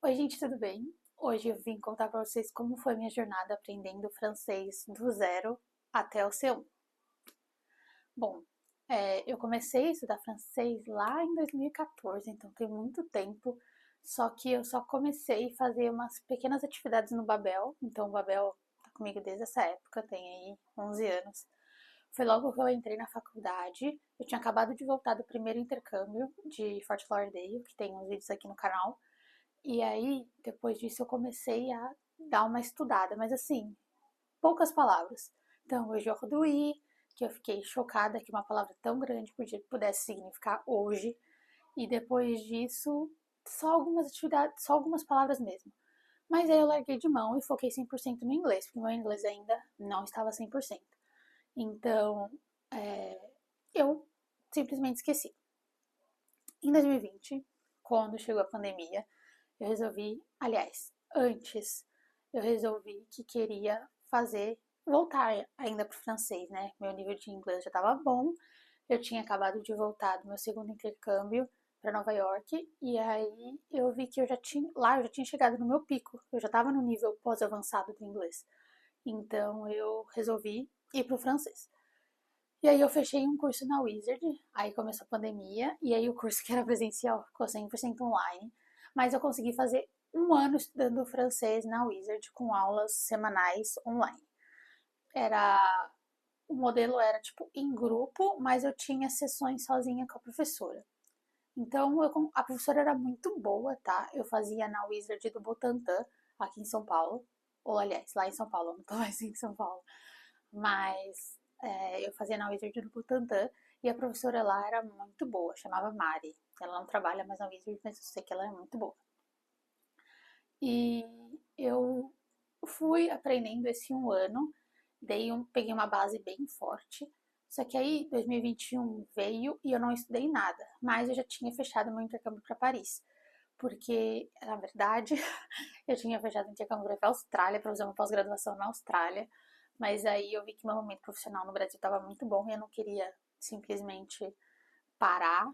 Oi, gente, tudo bem? Hoje eu vim contar para vocês como foi minha jornada aprendendo francês do zero até o C1. Bom, eu comecei a estudar francês lá em 2014, então tem muito tempo. Só que eu só comecei a fazer umas pequenas atividades no Babel. Então o Babel tá comigo desde essa época, tem aí 11 anos. Foi logo que eu entrei na faculdade. Eu tinha acabado de voltar do primeiro intercâmbio de Fort Lauderdale, que tem uns vídeos aqui no canal. E aí, depois disso, eu comecei a dar uma estudada, mas assim, poucas palavras. Então, hoje eu rodoí, que eu fiquei chocada que uma palavra tão grande pudesse significar hoje. E depois disso, só algumas atividades, só algumas palavras mesmo. Mas aí eu larguei de mão e foquei 100% no inglês, porque meu inglês ainda não estava 100%. Então, eu simplesmente esqueci. Em 2020, quando chegou a pandemia, eu resolvi, aliás, antes, eu resolvi que queria voltar ainda para o francês, né? Meu nível de inglês já estava bom, eu tinha acabado de voltar do meu segundo intercâmbio para Nova York, e aí eu vi que eu já tinha chegado no meu pico, eu já estava no nível pós-avançado do inglês. Então eu resolvi ir para o francês. E aí eu fechei um curso na Wizard, aí começou a pandemia, e aí o curso que era presencial ficou 100% online, mas eu consegui fazer um ano estudando francês na Wizard com aulas semanais online. Era o modelo era tipo em grupo, mas eu tinha sessões sozinha com a professora. Então a professora era muito boa, tá? Eu fazia na Wizard do Butantã, aqui em São Paulo, ou aliás, lá em São Paulo, não tô mais em São Paulo, mas eu fazia na Wizard do Butantã e a professora lá era muito boa, chamava Mari. Ela não trabalha mais na Wizard, mas eu sei que ela é muito boa. E eu fui aprendendo esse um ano, peguei uma base bem forte. Só que aí 2021 veio e eu não estudei nada, mas eu já tinha fechado meu intercâmbio para Paris. Porque, na verdade, eu tinha fechado o intercâmbio para a Austrália, para fazer uma pós-graduação na Austrália. Mas aí eu vi que meu momento profissional no Brasil estava muito bom e eu não queria simplesmente parar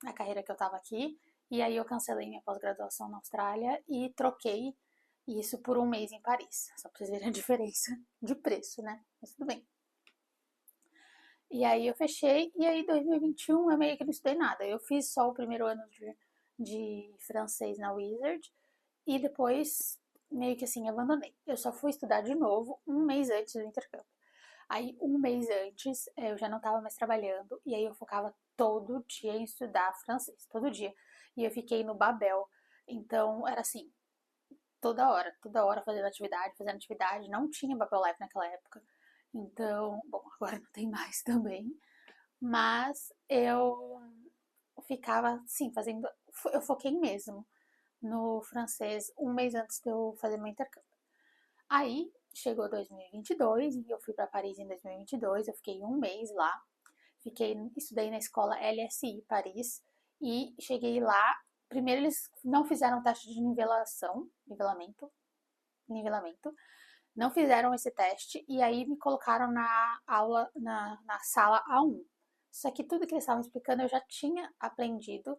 a carreira que eu estava aqui. E aí eu cancelei minha pós-graduação na Austrália e troquei isso por um mês em Paris. Só pra vocês verem a diferença de preço, né? Mas tudo bem. E aí eu fechei, e aí 2021 eu meio que não estudei nada. Eu fiz só o primeiro ano de francês na Wizard e depois meio que assim abandonei. Eu só fui estudar de novo um mês antes do intercâmbio. Aí, um mês antes, eu já não estava mais trabalhando, e aí eu focava todo dia em estudar francês, todo dia. E eu fiquei no Babel. Então, era assim, toda hora fazendo atividade. Não tinha Babel Live naquela época. Então, bom, agora não tem mais também. Mas eu ficava, assim, fazendo. Eu foquei mesmo no francês um mês antes de eu fazer meu intercâmbio. Aí chegou 2022 e eu fui para Paris em 2022. Eu fiquei um mês lá, estudei na escola LSI Paris e cheguei lá. Primeiro eles não fizeram teste de nivelamento, não fizeram esse teste e aí me colocaram na aula na sala A1. Só que tudo que eles estavam explicando eu já tinha aprendido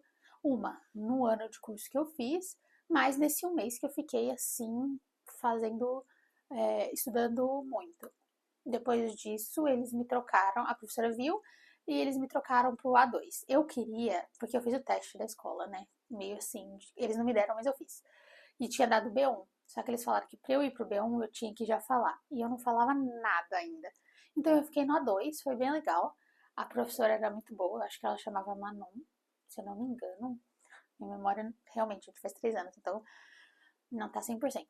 no ano de curso que eu fiz, mas nesse um mês que eu fiquei assim fazendo estudando muito. Depois disso, eles me trocaram, a professora viu e eles me trocaram pro A2. Eu queria, porque eu fiz o teste da escola, né? Meio assim, eles não me deram, mas eu fiz. E tinha dado B1. Só que eles falaram que pra eu ir pro B1 eu tinha que já falar. E eu não falava nada ainda. Então eu fiquei no A2, foi bem legal. A professora era muito boa, acho que ela chamava Manon, se eu não me engano. Minha memória realmente faz 3 anos, então não tá 100%.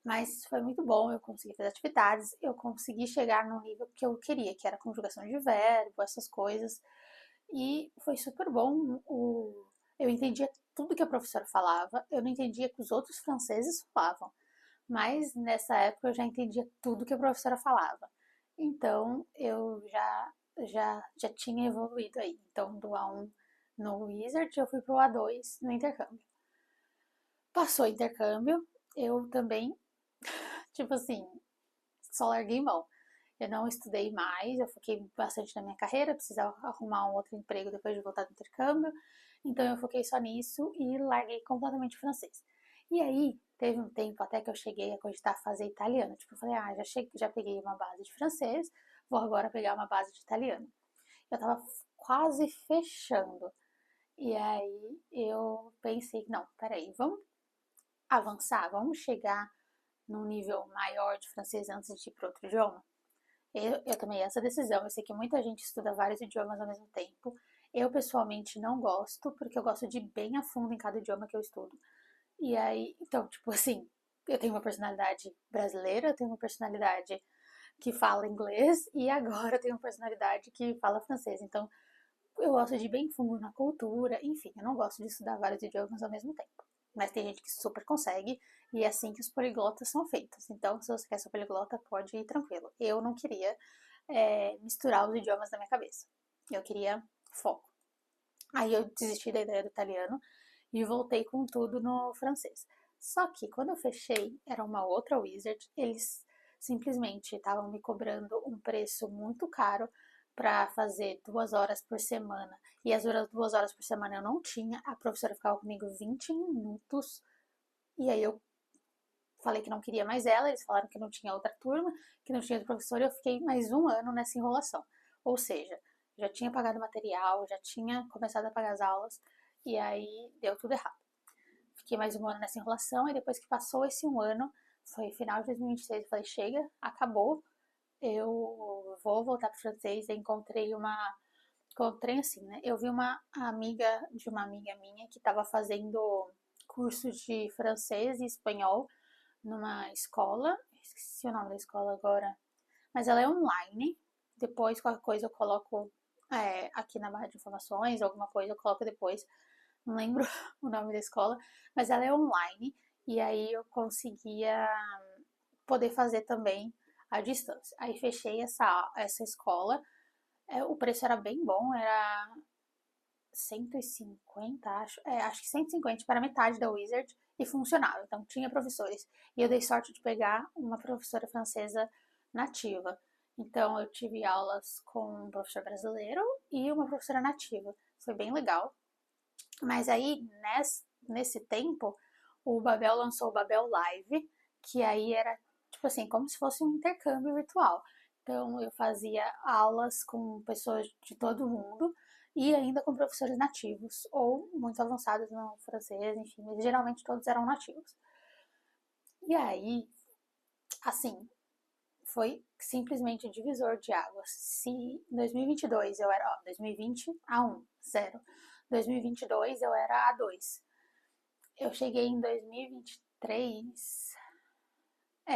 Mas foi muito bom, eu consegui fazer atividades, eu consegui chegar no nível que eu queria, que era conjugação de verbo, essas coisas. E foi super bom. Eu entendia tudo que a professora falava, eu não entendia que os outros franceses falavam, mas nessa época eu já entendia tudo que a professora falava. Então eu já tinha evoluído aí. Então do A1 no Wizard eu fui pro A2 no intercâmbio. Passou o intercâmbio, eu também, tipo assim, só larguei mão. Eu não estudei mais, eu foquei bastante na minha carreira, precisava arrumar um outro emprego depois de voltar do intercâmbio. Então eu foquei só nisso e larguei completamente o francês. E aí, teve um tempo até que eu cheguei a cogitar fazer italiano. Tipo, eu falei, já peguei uma base de francês, vou agora pegar uma base de italiano. Eu tava quase fechando. E aí eu pensei, não, peraí, vamos avançar, vamos chegar num nível maior de francês antes de ir para outro idioma? Eu tomei essa decisão. Eu sei que muita gente estuda vários idiomas ao mesmo tempo. Eu, pessoalmente, não gosto, porque eu gosto de ir bem a fundo em cada idioma que eu estudo. E aí, então, tipo assim, eu tenho uma personalidade brasileira, eu tenho uma personalidade que fala inglês e agora eu tenho uma personalidade que fala francês. Então, eu gosto de ir bem fundo na cultura, enfim, eu não gosto de estudar vários idiomas ao mesmo tempo. Mas tem gente que super consegue e é assim que os poliglotas são feitos. Então, se você quer ser poliglota, pode ir tranquilo. Eu não queria misturar os idiomas na minha cabeça. Eu queria foco. Aí eu desisti da ideia do italiano e voltei com tudo no francês. Só que quando eu fechei, era uma outra Wizard, eles simplesmente estavam me cobrando um preço muito caro para fazer 2 horas por semana. E as 2 horas por semana eu não tinha, a professora ficava comigo 20 minutos. E aí eu falei que não queria mais ela, eles falaram que não tinha outra turma, que não tinha outro professor, e eu fiquei mais um ano nessa enrolação. Ou seja, já tinha pagado material, já tinha começado a pagar as aulas, e aí deu tudo errado. Fiquei mais um ano nessa enrolação, e depois que passou esse um ano, foi final de 2023, eu falei, chega, acabou, eu vou voltar para o francês. Eu encontrei assim, né? Eu vi uma amiga de uma amiga minha que estava fazendo curso de francês e espanhol numa escola, esqueci o nome da escola agora, mas ela é online. Depois, qualquer coisa, eu coloco aqui na barra de informações, alguma coisa eu coloco depois, não lembro o nome da escola, mas ela é online e aí eu conseguia poder fazer também à distância. Aí fechei essa escola, o preço era bem bom, era 150, acho que 150 para metade da Wizard e funcionava. Então tinha professores. E eu dei sorte de pegar uma professora francesa nativa. Então eu tive aulas com um professor brasileiro e uma professora nativa. Foi bem legal. Mas aí, nesse tempo, o Babel lançou o Babel Live, que aí era, tipo assim, como se fosse um intercâmbio virtual. Então, eu fazia aulas com pessoas de todo mundo e ainda com professores nativos, ou muito avançados no francês, enfim, mas geralmente todos eram nativos. E aí, assim, foi simplesmente divisor de águas. Se em 2022 eu era, 2020 A1, 0. 2022 eu era A2. Eu cheguei em 2023.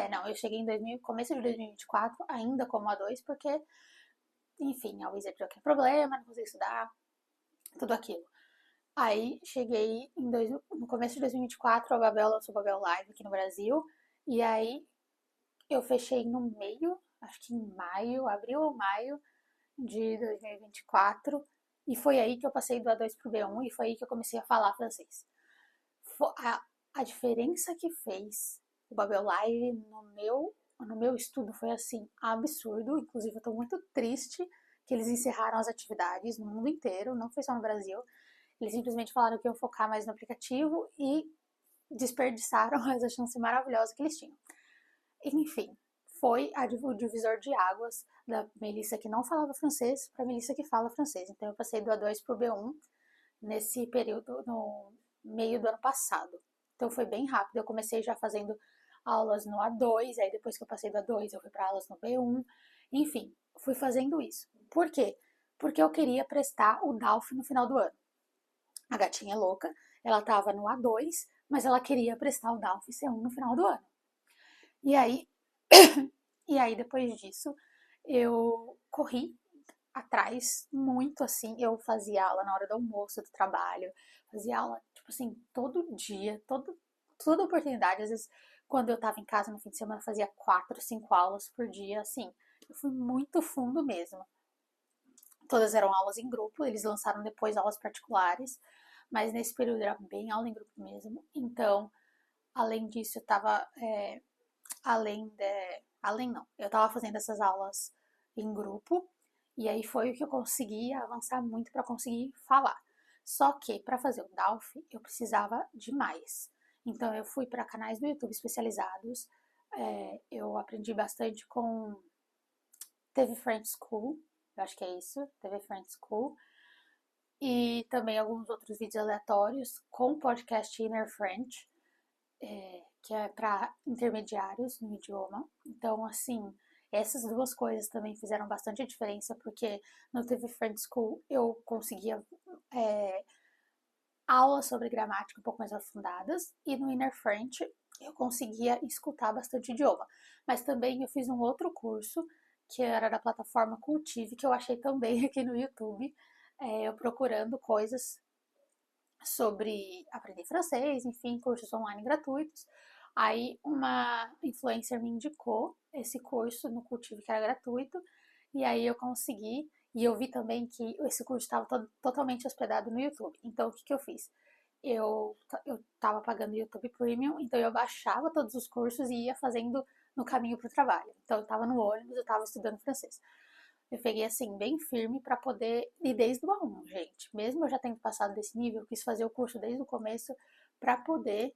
Não, eu cheguei em começo de 2024 ainda como A2, porque, enfim, a Wizard deu aquele problema, não consegui estudar, tudo aquilo. Aí cheguei no começo de 2024, a Babel lançou o Babel Live aqui no Brasil, e aí eu fechei no meio, acho que em maio, abril ou maio de 2024, e foi aí que eu passei do A2 pro B1 e foi aí que eu comecei a falar francês. A diferença que fez o Babel Live no meu estudo foi assim, absurdo. Inclusive, eu tô muito triste que eles encerraram as atividades no mundo inteiro, não foi só no Brasil. Eles simplesmente falaram que iam focar mais no aplicativo e desperdiçaram essa chance maravilhosa que eles tinham. Enfim, foi o divisor de águas da Melissa que não falava francês para a Melissa que fala francês. Então eu passei do A2 para o B1 nesse período, no meio do ano passado. Então foi bem rápido. Eu comecei já fazendo aulas no A2, aí depois que eu passei do A2 eu fui para aulas no B1. Enfim, fui fazendo isso. Por quê? Porque eu queria prestar o DALF no final do ano. A gatinha louca, ela estava no A2, mas ela queria prestar o DALF C1 no final do ano. E aí, depois disso, eu corri atrás muito assim. Eu fazia aula na hora do almoço do trabalho, fazia aula, tipo assim, todo dia, toda oportunidade. Às vezes, quando eu tava em casa no fim de semana, eu fazia 4, 5 aulas por dia, assim. Eu fui muito fundo mesmo. Todas eram aulas em grupo, eles lançaram depois aulas particulares, mas nesse período era bem aula em grupo mesmo. Então, além disso, eu tava. Além não, eu tava fazendo essas aulas em grupo, e aí foi o que eu consegui avançar muito para conseguir falar. Só que para fazer o DALF eu precisava de mais. Então eu fui para canais do YouTube especializados, eu aprendi bastante com TV French School, eu acho que é isso, TV French School, e também alguns outros vídeos aleatórios com o podcast Inner French, que é para intermediários no idioma. Então, assim, essas duas coisas também fizeram bastante diferença, porque no TV French School eu conseguia aulas sobre gramática um pouco mais aprofundadas, e no Inner French eu conseguia escutar bastante idioma. Mas também eu fiz um outro curso, que era da plataforma Cultive, que eu achei também aqui no YouTube, eu procurando coisas sobre aprender francês, enfim, cursos online gratuitos. Aí uma influencer me indicou esse curso no Cultive que era gratuito, e aí eu consegui, e eu vi também que esse curso estava totalmente hospedado no YouTube. Então o que eu fiz? Eu estava pagando YouTube Premium, então eu baixava todos os cursos e ia fazendo no caminho para o trabalho. Então eu estava no ônibus, eu estava estudando francês. Eu peguei assim, bem firme para poder ir desde o A1, gente. Mesmo eu já tendo passado desse nível, eu quis fazer o curso desde o começo para poder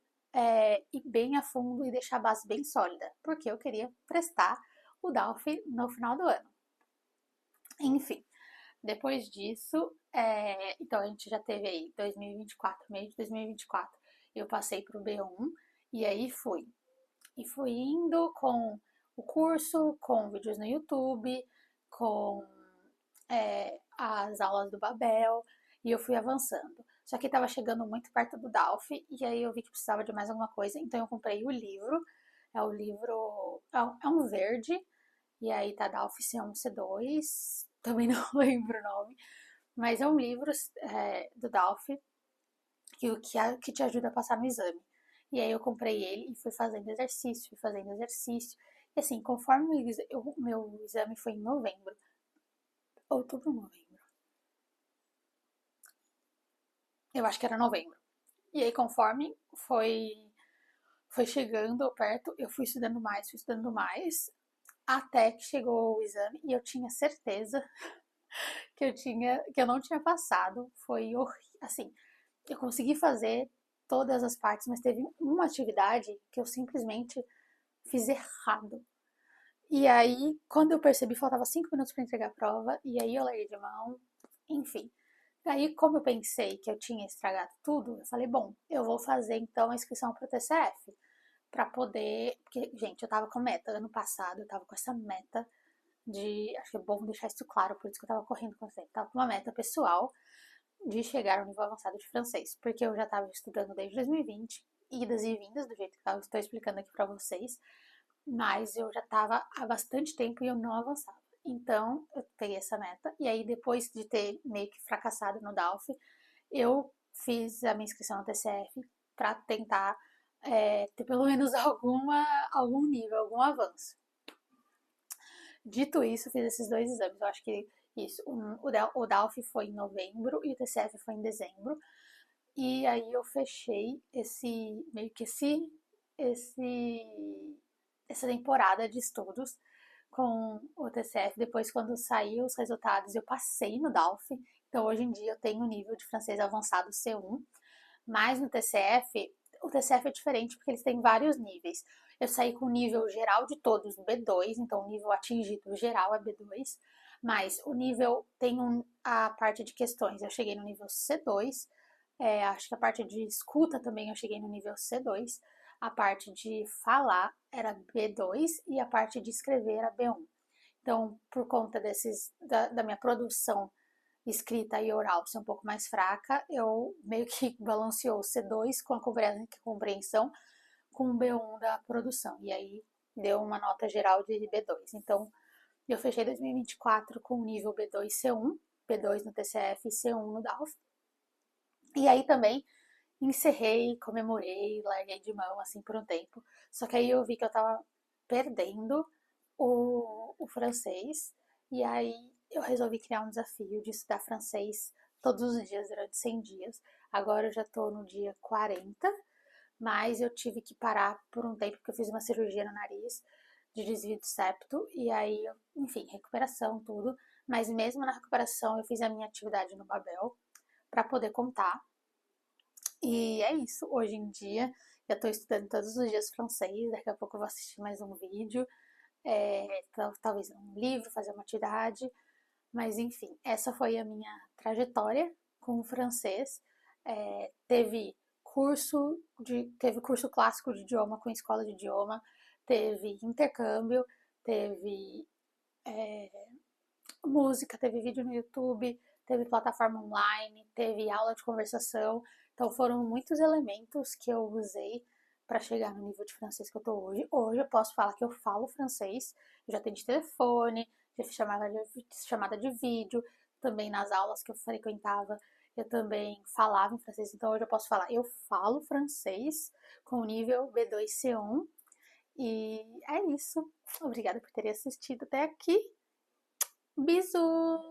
ir bem a fundo e deixar a base bem sólida, porque eu queria prestar o DALF no final do ano. Enfim, depois disso, então a gente já teve aí 2024, meio de 2024, eu passei para o B1 e aí fui. E fui indo com o curso, com vídeos no YouTube, com as aulas do Babel, e eu fui avançando. Só que estava chegando muito perto do DALF, e aí eu vi que precisava de mais alguma coisa, então eu comprei o livro. É o livro. É um verde, e aí tá DALF C1, C2, também não lembro o nome, mas é um livro do DALF que te ajuda a passar no exame. E aí eu comprei ele e fui fazendo exercício, fui fazendo exercício. E assim, conforme o meu exame foi em novembro, outubro, novembro. Eu acho que era novembro. E aí, conforme foi chegando perto, eu fui estudando mais, até que chegou o exame e eu tinha certeza que eu não tinha passado. Foi horrível. Assim, eu consegui fazer todas as partes, mas teve uma atividade que eu simplesmente fiz errado. E aí, quando eu percebi, faltava 5 minutos para entregar a prova, e aí eu larguei de mão, enfim. Daí, como eu pensei que eu tinha estragado tudo, eu falei, bom, eu vou fazer então a inscrição para o TCF, para poder, porque, gente, eu tava com meta, ano passado eu tava com essa meta acho que é bom deixar isso claro, por isso que eu tava correndo com você, tava com uma meta pessoal de chegar ao nível avançado de francês, porque eu já tava estudando desde 2020, idas e vindas, do jeito que eu estou explicando aqui para vocês, mas eu já estava há bastante tempo e eu não avançava. Então, eu peguei essa meta, e aí depois de ter meio que fracassado no DALF, eu fiz a minha inscrição no TCF para tentar ter pelo menos algum nível, algum avanço. Dito isso, fiz esses dois exames. Eu acho que isso, o DALF foi em novembro e o TCF foi em dezembro. E aí eu fechei meio que essa temporada de estudos com o TCF. Depois, quando saiu os resultados, eu passei no DALF. Então, hoje em dia, eu tenho um nível de francês avançado C1. Mas no TCF, o TCF é diferente porque eles têm vários níveis. Eu saí com o nível geral de todos, B2, então o nível atingido geral é B2. Mas o nível tem a parte de questões, eu cheguei no nível C2. Acho que a parte de escuta também eu cheguei no nível C2. A parte de falar era B2 e a parte de escrever era B1. Então, por conta da minha produção escrita e oral ser um pouco mais fraca, eu meio que balanceou o C2 com a compreensão com o B1 da produção. E aí deu uma nota geral de B2. Então, eu fechei 2024 com o nível B2 C1, B2 no TCF e C1 no DALF. E aí também encerrei, comemorei, larguei de mão assim por um tempo. Só que aí eu vi que eu tava perdendo o francês. E aí eu resolvi criar um desafio de estudar francês todos os dias durante 100 dias. Agora eu já tô no dia 40, mas eu tive que parar por um tempo porque eu fiz uma cirurgia no nariz de desvio de septo. E aí, enfim, recuperação, tudo. Mas mesmo na recuperação eu fiz a minha atividade no Babel para poder contar. E é isso, hoje em dia eu estou estudando todos os dias francês, daqui a pouco eu vou assistir mais um vídeo, talvez um livro, fazer uma atividade, mas enfim, essa foi a minha trajetória com o francês. Teve curso clássico de idioma com escola de idioma, teve intercâmbio, teve música, teve vídeo no YouTube, teve plataforma online, teve aula de conversação. Então foram muitos elementos que eu usei para chegar no nível de francês que eu tô hoje. Hoje eu posso falar que eu falo francês, eu já tenho de telefone, já fiz chamada de vídeo, também nas aulas que eu frequentava, eu também falava em francês, então hoje eu posso falar, eu falo francês com o nível B2 C1. E é isso. Obrigada por terem assistido até aqui. Bisous!